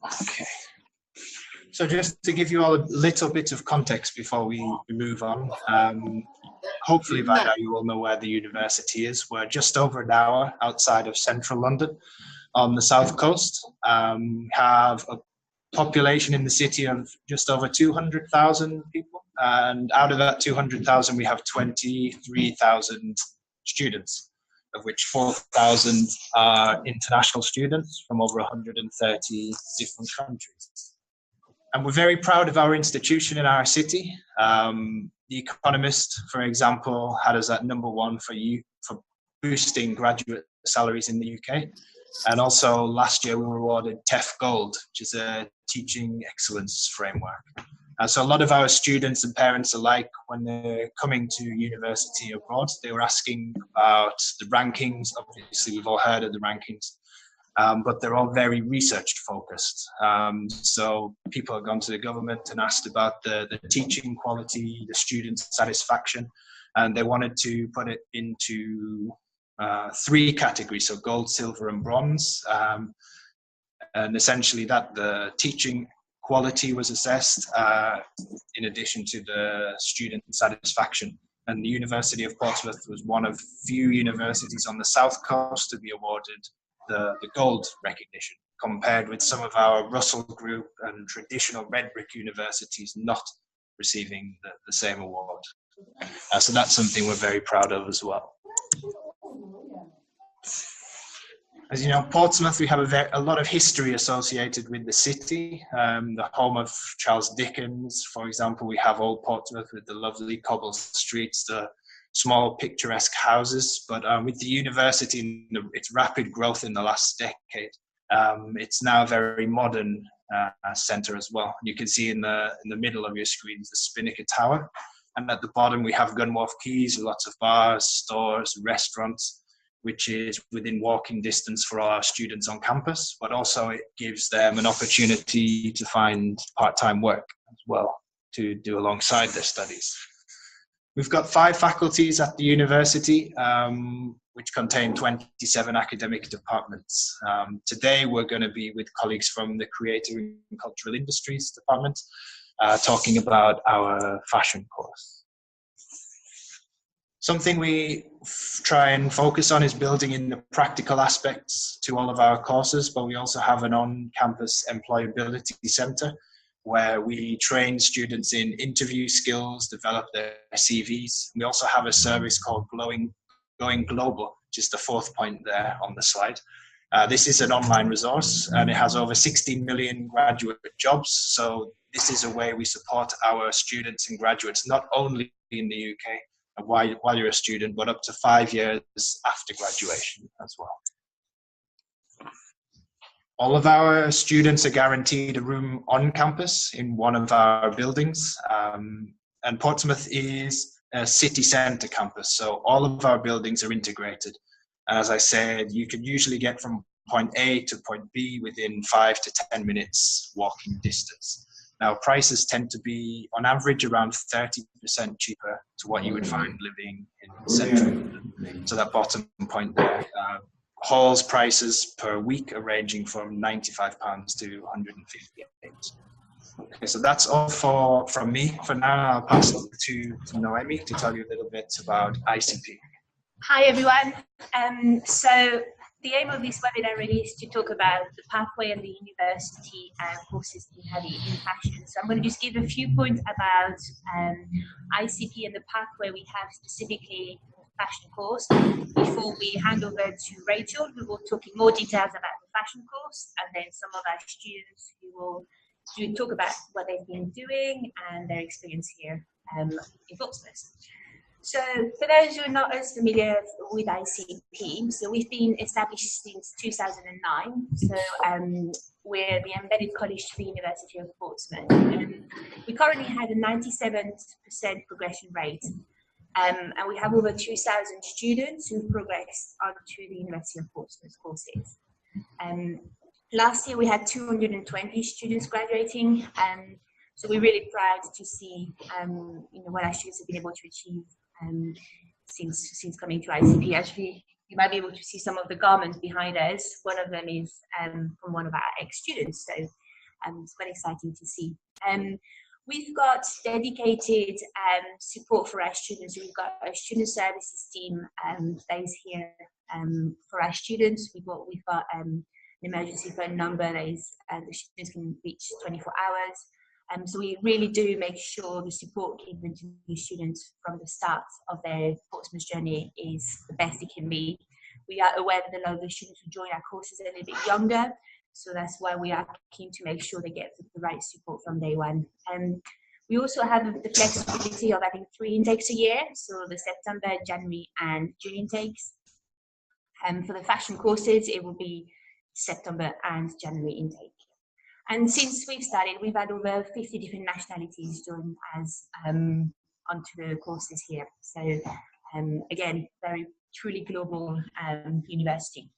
Okay. So just to give you all a little bit of context before we move on, hopefully by now you all know where the university is. We're just over an hour outside of central London on the south coast. We have a population in the city of just over 200,000 people. And out of that 200,000, we have 23,000 students, of which 4,000 are international students from over 130 different countries. And we're very proud of our institution in our city. The Economist, for example, had us at #1 for boosting graduate salaries in the UK. And also last year we were awarded TEF Gold, which is a teaching excellence framework. So a lot of our students and parents alike, when they're coming to university abroad, they were asking about the rankings. Obviously, we've all heard of the rankings. But they're all very research focused. So people have gone to the government and asked about the teaching quality, the student satisfaction, and they wanted to put it into 3 categories, so gold, silver and bronze. And essentially that the teaching quality was assessed in addition to the student satisfaction. And the University of Portsmouth was one of few universities on the south coast to be awarded the gold recognition, compared with some of our Russell Group and traditional red brick universities not receiving the same award. So that's something we're very proud of as well. As you know, Portsmouth, we have a lot of history associated with the city. The home of Charles Dickens, for example. We have Old Portsmouth with the lovely cobbled streets, the small picturesque houses, but with the university and its rapid growth in the last decade, it's now a very modern centre as well. You can see in the middle of your screens the Spinnaker Tower, and at the bottom we have Gunwharf Quays with lots of bars, stores, restaurants, which is within walking distance for our students on campus, but also it gives them an opportunity to find part-time work as well to do alongside their studies. We've got 5 faculties at the university, which contain 27 academic departments. Today, we're going to be with colleagues from the Creative and Cultural Industries department, talking about our fashion course. Something we try and focus on is building in the practical aspects to all of our courses, but we also have an on-campus employability centre, where we train students in interview skills, develop their CVs. We also have a service called Going Global, which is the 4th point there on the slide. This is an online resource, and it has over 16 million graduate jobs. So this is a way we support our students and graduates, not only in the UK while you're a student, but up to 5 years after graduation as well. All of our students are guaranteed a room on campus in one of our buildings. And Portsmouth is a city centre campus, so all of our buildings are integrated. As I said, you can usually get from point A to point B within 5 to 10 minutes walking distance. Now, prices tend to be, on average, around 30% cheaper to what you would find living in central London. So that bottom point there. Halls prices per week are ranging from £95 to £158. Okay, so that's all from me for now. I'll pass it to Noemi to tell you a little bit about ICP. Hi everyone. So the aim of this webinar really is to talk about the pathway and the university courses in fashion. So I'm going to just give a few points about ICP and the pathway we have specifically fashion course before we hand over to Rachel, who will talk in more details about the fashion course, and then some of our students who will talk about what they've been doing and their experience here in Portsmouth. So for those who are not as familiar with ICP, so we've been established since 2009. So we're the embedded college to the University of Portsmouth. We currently have a 97% progression rate. And we have over 2,000 students who progress onto the University of Portsmouth courses. Last year we had 220 students graduating, so we're really proud to see what our students have been able to achieve since coming to ICP. Actually, you might be able to see some of the garments behind us. One of them is from one of our ex-students, so it's quite exciting to see. We've got dedicated support for our students. We've got a student services team that is here for our students. We've got an emergency phone number that is the students can reach 24 hours. So we really do make sure the support given to the students from the start of their Portsmouth journey is the best it can be. We are aware that a lot of the students who join our courses are a little bit younger, so that's why we are keen to make sure they get the right support from day one. We also have the flexibility of having 3 intakes a year, so the September, January and June intakes. For the fashion courses, it will be September and January intake. And since we've started, we've had over 50 different nationalities join us onto the courses here. So again, very truly global university.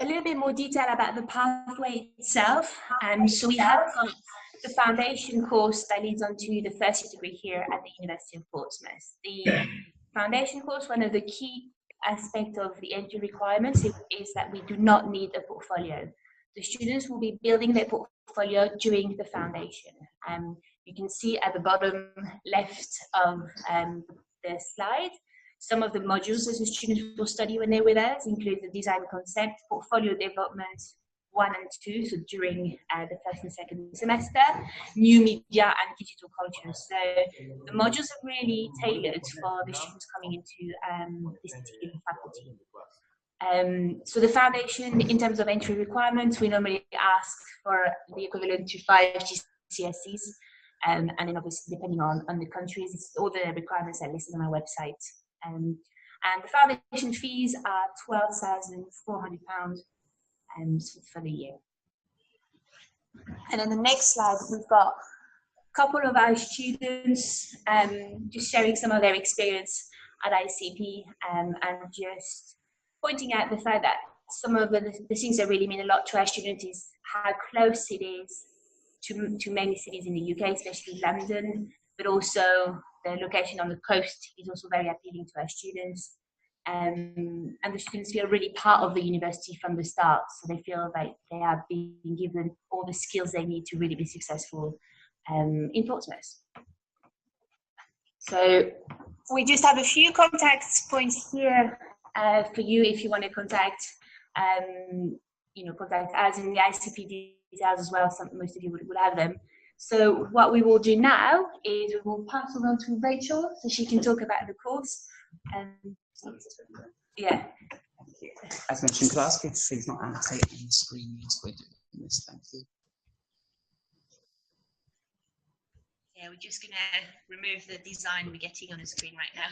A little bit more detail about the pathway itself. So we have got the foundation course that leads on to the first year degree here at the University of Portsmouth. The foundation course, one of the key aspects of the entry requirements is that we do not need a portfolio. The students will be building their portfolio during the foundation. You can see at the bottom left of the slide, some of the modules that the students will study when they're with us include the design concept, portfolio development 1 and 2, so during the first and second semester, new media and digital culture. So the modules are really tailored for the students coming into this particular faculty. So the foundation, in terms of entry requirements, we normally ask for the equivalent to 5 GCSEs, and then obviously depending on the countries, all the requirements are listed on our website. And the foundation fees are £12,400 for the year. And on the next slide, we've got a couple of our students just sharing some of their experience at ICP and just pointing out the fact that some of the things that really mean a lot to our students is how close it is to many cities in the UK, especially London, but also the location on the coast is also very appealing to our students. And the students feel really part of the university from the start, so they feel like they are being given all the skills they need to really be successful in Portsmouth. So we just have a few contact points here for you if you want to contact, contact us in the ICP details as well. Most of you would have them. So what we will do now is we will pass on to Rachel so she can talk about the course. Yeah. As mentioned, could I ask you to please not annotate on the screen as we're doing this? Thank you. Yeah, we're just going to remove the design we're getting on the screen right now.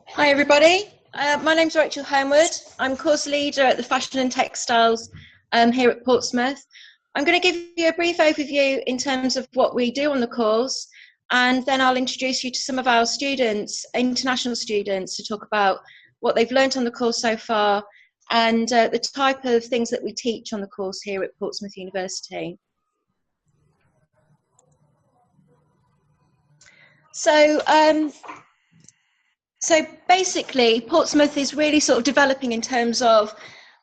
Hi everybody, my name's Rachel Homewood. I'm course leader at the Fashion and Textiles here at Portsmouth. I'm going to give you a brief overview in terms of what we do on the course, and then I'll introduce you to some of our students, international students, to talk about what they've learnt on the course so far and the type of things that we teach on the course here at Portsmouth University. So basically, Portsmouth is really sort of developing in terms of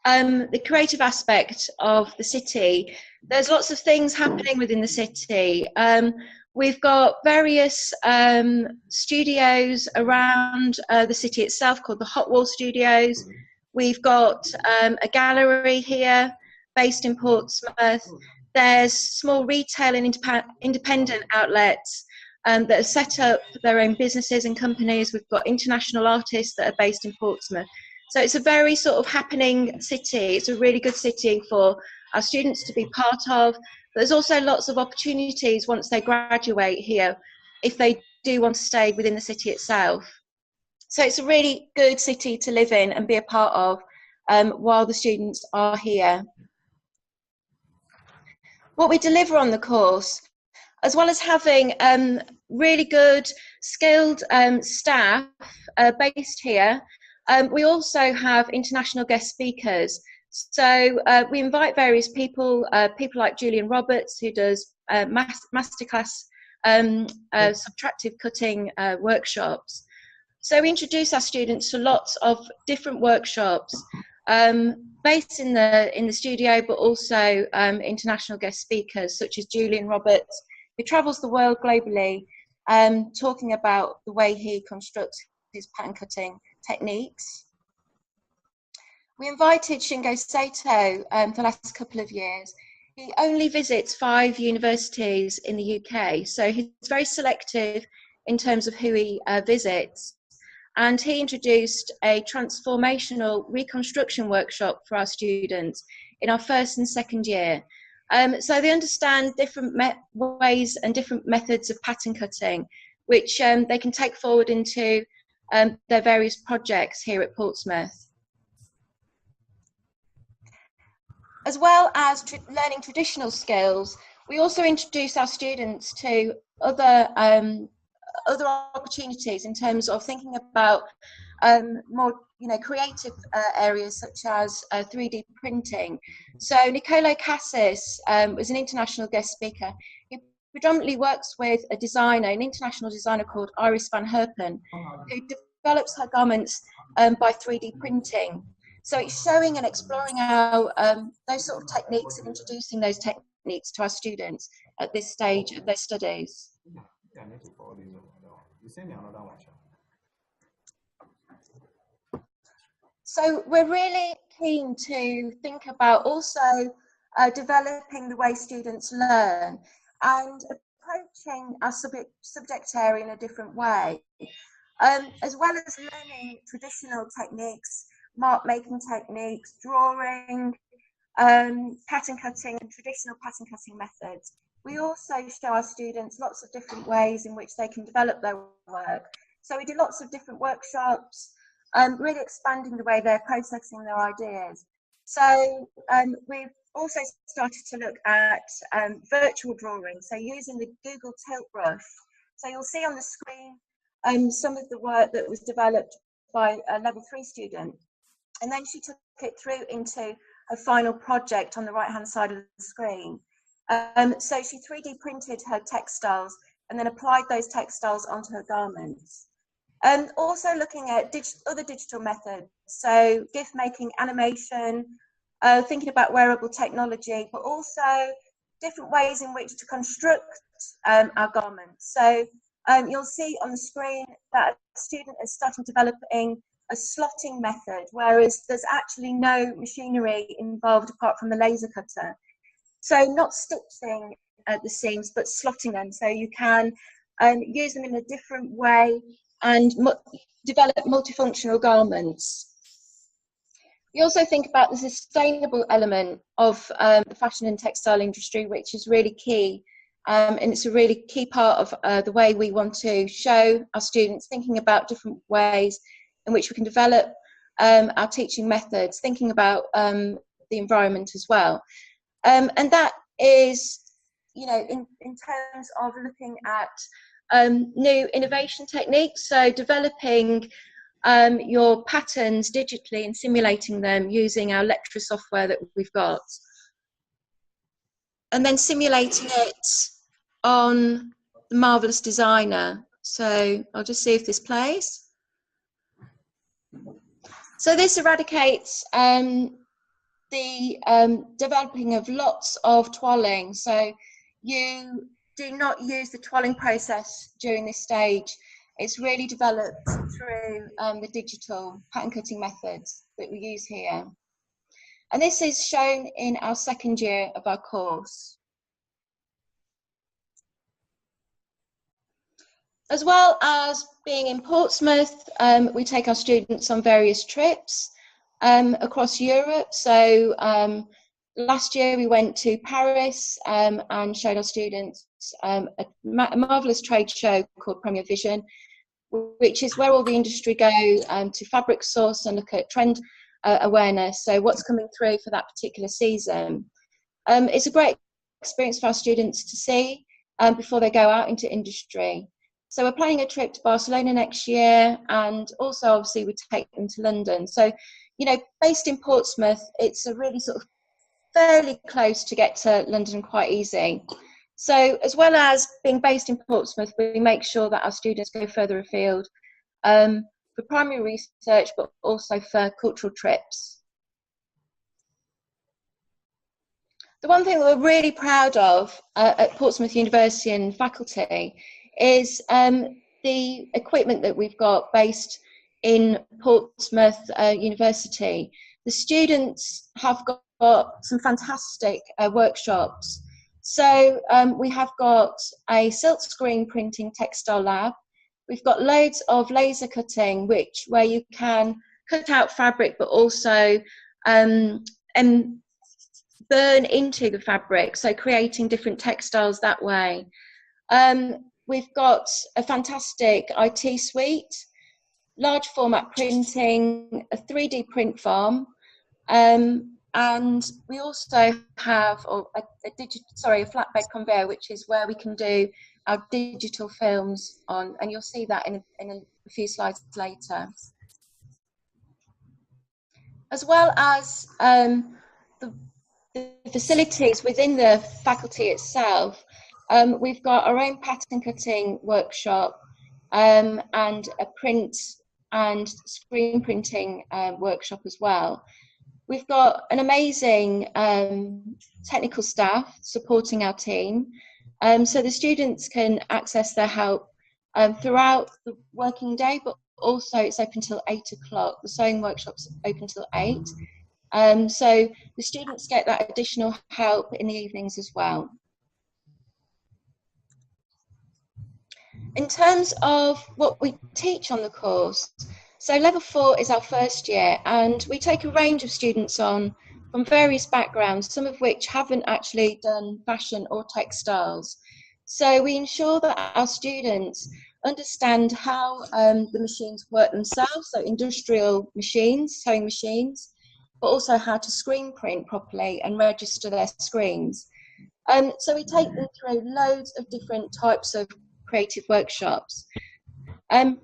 the creative aspect of the city. There's lots of things happening within the city. We've got various studios around the city itself called the Hot Wall Studios. We've got a gallery here based in Portsmouth. There's small retail and independent outlets that have set up their own businesses and companies. We've got international artists that are based in Portsmouth. So it's a very sort of happening city. It's a really good city for our students to be part of. There's also lots of opportunities once they graduate here, if they do want to stay within the city itself. So it's a really good city to live in and be a part of while the students are here. What we deliver on the course, as well as having really good, skilled staff based here, we also have international guest speakers. So we invite various people, people like Julian Roberts, who does masterclass subtractive cutting workshops. So we introduce our students to lots of different workshops, based in the studio, but also international guest speakers such as Julian Roberts, who travels the world globally, talking about the way he constructs his pattern cutting techniques. We invited Shingo Sato for the last couple of years. He only visits 5 universities in the UK, so he's very selective in terms of who he visits. And he introduced a transformational reconstruction workshop for our students in our first and second year. So they understand different ways and different methods of pattern cutting, which they can take forward into their various projects here at Portsmouth. As well as learning traditional skills, we also introduce our students to other opportunities in terms of thinking about more creative areas such as 3D printing. So Nicolo Cassis was an international guest speaker. He predominantly works with a designer, an international designer called Iris van Herpen, who develops her garments by 3D printing. So it's showing and exploring how those sort of techniques and introducing those techniques to our students at this stage of their studies. So we're really keen to think about also developing the way students learn and approaching our subject area in a different way, as well as learning traditional techniques, mark making techniques, drawing, pattern cutting and traditional pattern cutting methods. We also show our students lots of different ways in which they can develop their work. So we do lots of different workshops, really expanding the way they're processing their ideas. So we've also started to look at virtual drawing, so using the Google Tilt brush. So you'll see on the screen some of the work that was developed by a level 3 student. And then she took it through into a final project on the right-hand side of the screen. So she 3D printed her textiles and then applied those textiles onto her garments. Also looking at other digital methods, so gift making, animation, thinking about wearable technology, but also different ways in which to construct our garments. So you'll see on the screen that a student is starting developing a slotting method, whereas there's actually no machinery involved apart from the laser cutter. So not stitching at the seams, but slotting them, so you can use them in a different way and develop multifunctional garments. We also think about the sustainable element of the fashion and textile industry, which is really key, and it's a really key part of the way we want to show our students, thinking about different ways in which we can develop our teaching methods, thinking about the environment as well. And that is, in terms of looking at new innovation techniques, so developing your patterns digitally and simulating them using our lecture software that we've got, and then simulating it on the Marvelous Designer. So I'll just see if this plays. So this eradicates the developing of lots of toiling. So you do not use the toiling process during this stage. It's really developed through the digital pattern cutting methods that we use here. And this is shown in our second year of our course. As well as being in Portsmouth, we take our students on various trips across Europe. So last year we went to Paris and showed our students a marvellous trade show called Premier Vision, which is where all the industry go to fabric source and look at trend awareness, so what's coming through for that particular season. It's a great experience for our students to see before they go out into industry. So we're planning a trip to Barcelona next year, and also obviously we take them to London. So, you know, based in Portsmouth, it's a really sort of fairly close to get to London, quite easy. So as well as being based in Portsmouth, we make sure that our students go further afield for primary research, but also for cultural trips. The one thing that we're really proud of at Portsmouth University and faculty is the equipment that we've got based in Portsmouth University. The students have got some fantastic workshops. So we have got a silk screen printing textile lab. We've got loads of laser cutting, where you can cut out fabric, but also burn into the fabric, so creating different textiles that way. We've got a fantastic IT suite, large format printing, a 3D print farm, and we also have a flatbed conveyor, which is where we can do our digital films on, and you'll see that in a few slides later. As well as the facilities within the faculty itself, we've got our own pattern cutting workshop and a print and screen printing workshop as well. We've got an amazing technical staff supporting our team, so the students can access their help throughout the working day, but also it's open till 8 o'clock. The sewing workshop's open till 8. So the students get that additional help in the evenings as well. In terms of what we teach on the course, so level 4 is our first year, and we take a range of students on from various backgrounds, some of which haven't actually done fashion or textiles. So we ensure that our students understand how the machines work themselves, so industrial machines, sewing machines, but also how to screen print properly and register their screens. So we take them through loads of different types of creative workshops. You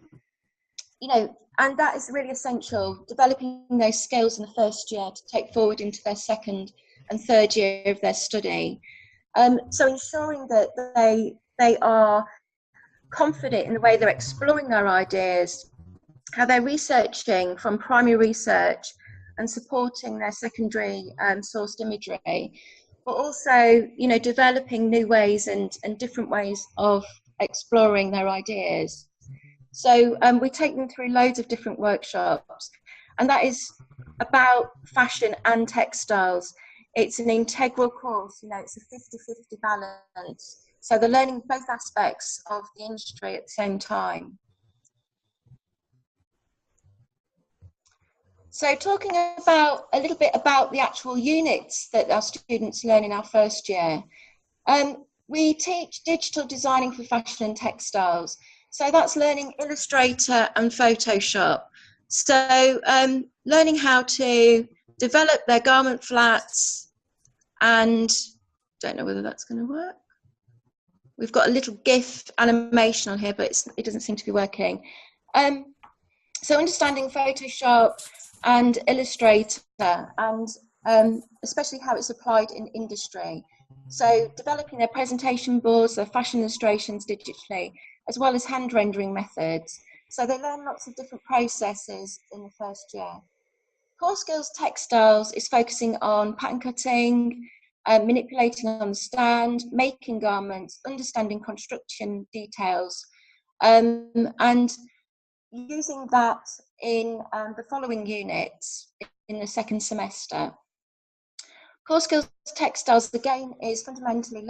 know, and that is really essential, developing those skills in the first year to take forward into their second and third year of their study. So ensuring that they are confident in the way they're exploring their ideas, how they're researching from primary research and supporting their secondary sourced imagery, but also, you know, developing new ways and different ways of exploring their ideas. So we take them through loads of different workshops, and that is about fashion and textiles. It's an integral course, you know, it's a 50-50 balance. So they're learning both aspects of the industry at the same time. So talking about a little bit about the actual units that our students learn in our first year. We teach digital designing for fashion and textiles. So that's learning Illustrator and Photoshop. So learning how to develop their garment flats, and don't know whether that's going to work. We've got a little GIF animation on here, but it doesn't seem to be working. So understanding Photoshop and Illustrator, and especially how it's applied in industry. So developing their presentation boards, their fashion illustrations digitally, as well as hand rendering methods. So they learn lots of different processes in the first year. Core Skills Textiles is focusing on pattern cutting, manipulating on the stand, making garments, understanding construction details, and using that in the following units in the second semester. Core Skills Textiles, again, is fundamentally